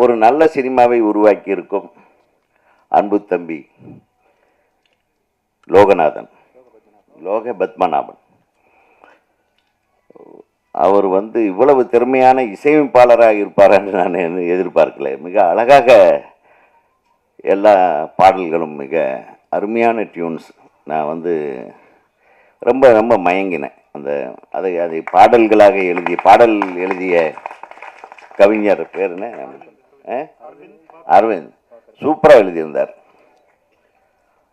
ஒரு நல்ல சினிமாவை உருவாக்கி இருக்கும் அன்பு தம்பி லோகநாதன், லோக பத்மநாபன். அவர் இவ்வளவு திறமையான இசையமைப்பாளராக இருப்பார்னு நான் எதிர்பார்க்கல. மிக அழகாக எல்லா பாடல்களும், மிக அருமையான டியூன்ஸ். நான் ரொம்ப ரொம்ப மயங்கினேன். அதை பாடல்களாக பாடல் எழுதிய கவிஞர் பேர் என்ன? அரவிந்த். சூப்பராக எழுதியிருந்தார்.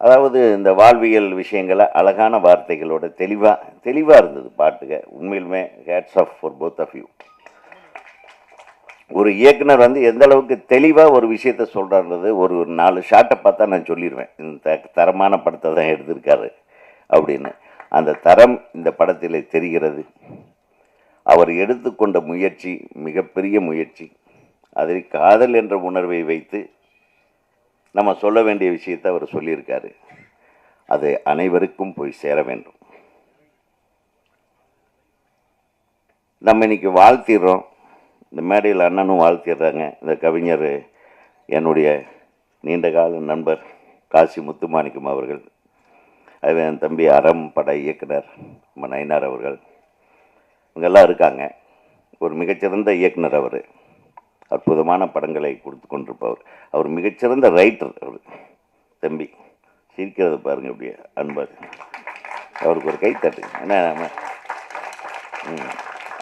அதாவது இந்த வாழ்வியல் விஷயங்களை அழகான வார்த்தைகளோட தெளிவாக இருந்தது பாட்டுக. உண்மையிலுமே hats off for both of you. ஒரு இயக்குனர் எந்த அளவுக்கு தெளிவாக ஒரு விஷயத்த சொல்கிறான்றது ஒரு 4 ஷாட்டை பார்த்தா நான் சொல்லிடுவேன், இந்த தரமான படத்தை தான் எடுத்திருக்காரு அப்படின்னு. அந்த தரம் இந்த படத்தில் தெரிகிறது. அவர் எடுத்துக்கொண்ட முயற்சி மிகப்பெரிய முயற்சி. அதில் காதல் என்ற உணர்வை வைத்து நம்ம சொல்ல வேண்டிய விஷயத்தை அவர் சொல்லியிருக்காரு. அது அனைவருக்கும் போய் சேர வேண்டும். நம்ம இன்னைக்கு வாழ்த்திடுறோம். இந்த மேடையில் அண்ணனும் வாழ்த்திடுறாங்க. இந்த கவிஞர் என்னுடைய நீண்டகால நண்பர் காசி முத்துமாணிக்கம் அவர்கள், அது என் தம்பி அறம் பட இயக்குனர் நம்ம நயினார் அவர்கள், இவங்கெல்லாம் இருக்காங்க. ஒரு மிகச்சிறந்த இயக்குனர் அவர். அற்புதமான படங்களை கொடுத்து கொண்டிருப்பவர். அவர் மிகச்சிறந்த ரைட்டர். அவர் தம்பி சிரிக்கிறத பாருங்க, அப்படியே அன்பர். அவருக்கு ஒரு கைத்தட்டு. என்ன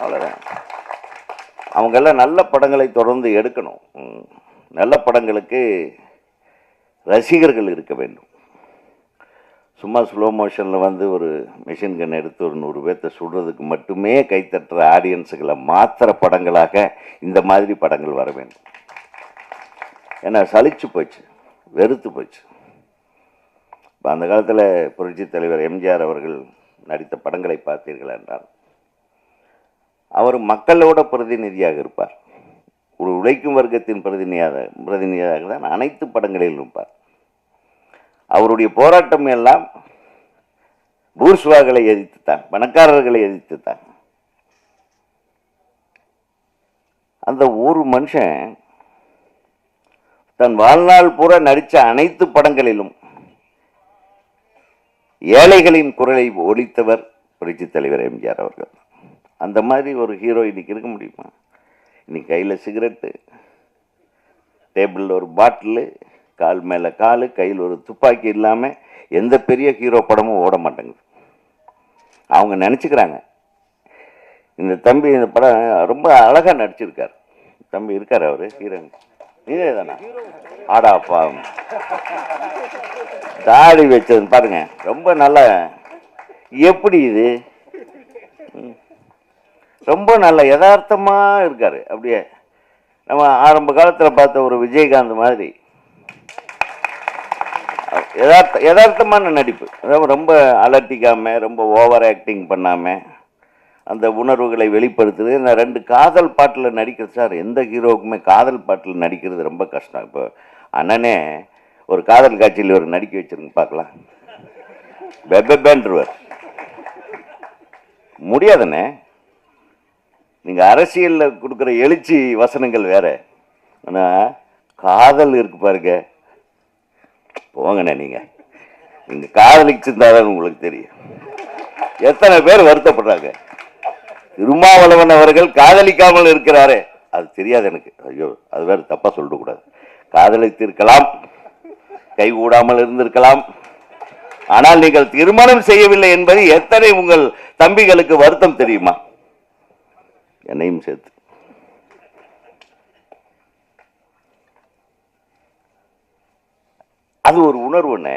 அவ்வளோதான். அவங்கெல்லாம் நல்ல படங்களை தொடர்ந்து எடுக்கணும். நல்ல படங்களுக்கு ரசிகர்கள் இருக்க வேண்டும். சும்மா ஸ்லோ மோஷனில் ஒரு மிஷின் கன் எடுத்து ஒரு 100 பேர்த்த சுடுறதுக்கு மட்டுமே கைத்தட்டுற ஆடியன்ஸுகளை மாத்திர படங்களாக இந்த மாதிரி படங்கள் வர வேண்டும். ஏன்னா சலிச்சு போச்சு, வெறுத்து போச்சு. இப்போ அந்த காலத்தில் புரட்சி தலைவர் எம்ஜிஆர் அவர்கள் நடித்த படங்களை பார்த்தீர்கள் என்றால் அவர் மக்களோட பிரதிநிதியாக இருப்பார். ஒரு உழைக்கும் வர்க்கத்தின் பிரதிநிதியாக தான் அனைத்து படங்களிலும் இருப்பார். அவருடைய போராட்டம் எல்லாம் பூர்ஸ்வாக்களை எதிர்த்துத்தான், பணக்காரர்களை எதிர்த்துத்தான். அந்த ஒரு மனுஷன் தன் வாழ்நாள் பூரா நடித்த அனைத்து படங்களிலும் ஏழைகளின் குரலை ஒலித்தவர் புரட்சி தலைவர் எம்ஜிஆர் அவர்கள். அந்த மாதிரி ஒரு ஹீரோ இன்னைக்கு இருக்க முடியுமா? இன்னைக்கு கையில் சிகரெட்டு, டேபிளில் ஒரு பாட்டிலு, கால் மேலே கால், கையில் ஒரு துப்பாக்கி இல்லாமல் எந்த பெரிய ஹீரோ படமும் ஓட மாட்டேங்குது. அவங்க நினச்சிக்கிறாங்க. இந்த தம்பி இந்த படம் ரொம்ப அழகாக நடிச்சிருக்கார். தம்பி இருக்கார், அவர் ஹீரோ. இதே தானே ஆடாப்பா தாடி வச்சது பாருங்க, ரொம்ப நல்ல. எப்படி இது ரொம்ப நல்ல யதார்த்தமாக இருக்கார். அப்படியே நம்ம ஆரம்ப காலத்தில் பார்த்த ஒரு விஜயகாந்த் மாதிரி யதார்த்தமான நடிப்பு. ரொம்ப அலட்டிக்காமல், ரொம்ப ஓவர் ஆக்டிங் பண்ணாமல் அந்த உணர்வுகளை வெளிப்படுத்துது. நான் 2 காதல் பாட்டில் நடிக்கிறது சார். எந்த ஹீரோவுக்குமே காதல் பாட்டில் நடிக்கிறது ரொம்ப கஷ்டம். இப்போ அண்ணனே ஒரு காதல் காட்சியில் ஒரு நடிக்க வச்சிருங்க பார்க்கலாம், பெபேன்றுவர். முடியாதுண்ணே. நீங்கள் அரசியலில் கொடுக்குற எழுச்சி வசனங்கள் வேற. ஆனால் காதல் இருக்கு பாருங்க, போங்கண்ணே. நீங்கள் காதலிச்சிருந்தாதான் உங்களுக்கு தெரியும். எத்தனை பேர் வருத்தப்படுறாங்க. திருமாவளவன் அவர்கள் காதலிக்காமல் இருக்கிறாரே, அது தெரியாது எனக்கு. ஐயோ, அது வேற தப்பா சொல்லக்கூடாது. காதலித்திருக்கலாம், கைகூடாமல் இருந்திருக்கலாம், ஆனால் நீங்கள் திருமணம் செய்யவில்லை என்பது எத்தனை உங்கள் தம்பிகளுக்கு வருத்தம் தெரியுமா? என்னையும் சேர்த்து. அது ஒரு உணர்வுண்ணே.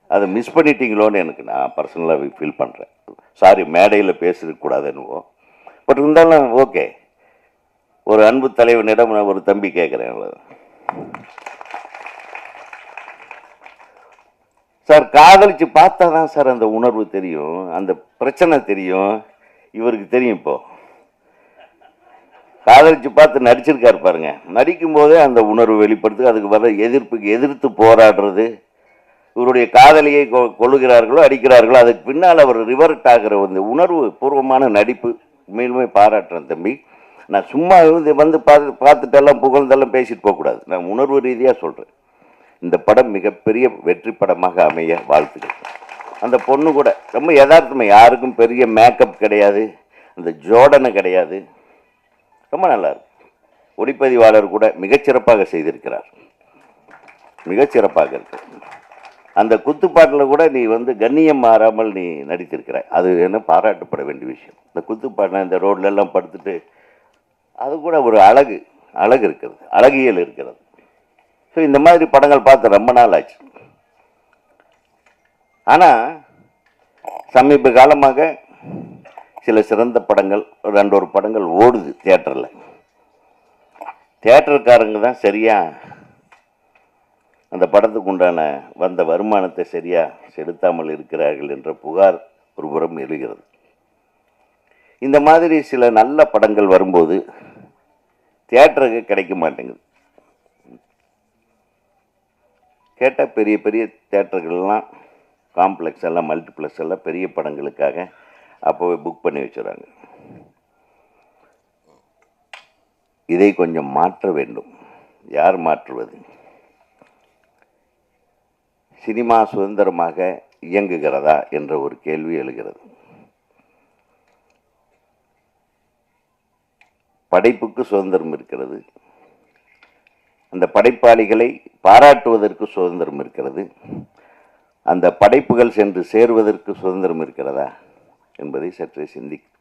அதை மிஸ் பண்ணிட்டீங்களோன்னு எனக்கு நான் பர்சனலாக ஃபீல் பண்ணுறேன். சாரி, மேடையில் பேசிருக்கக்கூடாதுன்னு. பட் இருந்தாலும் ஓகே. ஒரு அன்பு தலைவனிடம் நான் ஒரு தம்பி கேட்குறேன் சார், காதலிச்சு பார்த்தா தான் சார் அந்த உணர்வு தெரியும், அந்த பிரச்சனை தெரியும். இவருக்கு தெரியும். இப்போ காதலிச்சு பார்த்து நடிச்சிருக்காரு பாருங்க. நடிக்கும் போதே அந்த உணர்வு வெளிப்படுத்து, அதுக்கு வர எதிர்த்து போராடுறது. இவருடைய காதலியை கொள்ளுகிறார்களோ அடிக்கிறார்களோ, அதுக்கு பின்னால் அவர் ரிவர்ட் ஆகிற உணர்வு பூர்வமான நடிப்பு உண்மையிலுமே பாராட்டுறேன் தம்பி. நான் சும்மா வந்து பார்த்துட்டெல்லாம் புகழ்ந்தெல்லாம் பேசிட்டு போகக்கூடாது. நான் உணர்வு ரீதியாக சொல்கிறேன். இந்த படம் மிகப்பெரிய வெற்றி படமாக அமைய வாழ்த்துக்கள். அந்த பொண்ணு கூட ரொம்ப யதார்த்தமாக, யாருக்கும் பெரிய மேக்கப் கிடையாது, அந்த ஜோடனை கிடையாது, ரொம்ப நல்லா இருக்கு. ஒளிப்பதிவாளர் கூட மிகச்சிறப்பாக செய்திருக்கிறார், மிகச்சிறப்பாக இருக்கு. அந்த குத்துப்பாட்டில் கூட நீ வந்து கண்ணியம் மாறாமல் நீ நடித்திருக்கிறாய், அது என்ன பாராட்டப்பட வேண்டிய விஷயம். இந்த குத்துப்பாட்டில் இந்த ரோட்லெல்லாம் படுத்துட்டு அது கூட ஒரு அழகு இருக்கிறது, அழகியல் இருக்கிறது. ஸோ இந்த மாதிரி படங்கள் பார்த்து ரொம்ப நாள் ஆச்சு. ஆனால் சமீப காலமாக சில சிறந்த படங்கள், ஒரு படங்கள் ஓடுது தியேட்டரில். தியேட்டருக்காரங்க தான் சரியாக அந்த படத்துக்கு உண்டான வந்த வருமானத்தை சரியாக செலுத்தாமல் இருக்கிறார்கள் என்ற புகார் ஒரு புறம் எழுகிறது. இந்த மாதிரி சில நல்ல படங்கள் வரும்போது தியேட்டருக்கு கிடைக்க மாட்டேங்குது. கேட்டால் பெரிய பெரிய தியேட்டர்கள்லாம், காம்ப்ளெக்ஸ் எல்லாம், மல்டிப்ளெக்ஸ் எல்லாம் பெரிய படங்களுக்காக அப்போவே புக் பண்ணி வச்சுறாங்க. இதை கொஞ்சம் மாற்ற வேண்டும். யார் மாற்றுவது? சினிமா சுதந்திரமாக இயங்குகிறதா என்ற ஒரு கேள்வி எழுகிறது. படைப்புக்கு சுதந்திரம் இருக்கிறது, அந்த படைப்பாளிகளை பாராட்டுவதற்கு சுதந்திரம் இருக்கிறது, அந்த படைப்புகள் சென்று சேருவதற்கு சுதந்திரம் இருக்கிறதா என்பதை சற்றே சிந்தித்து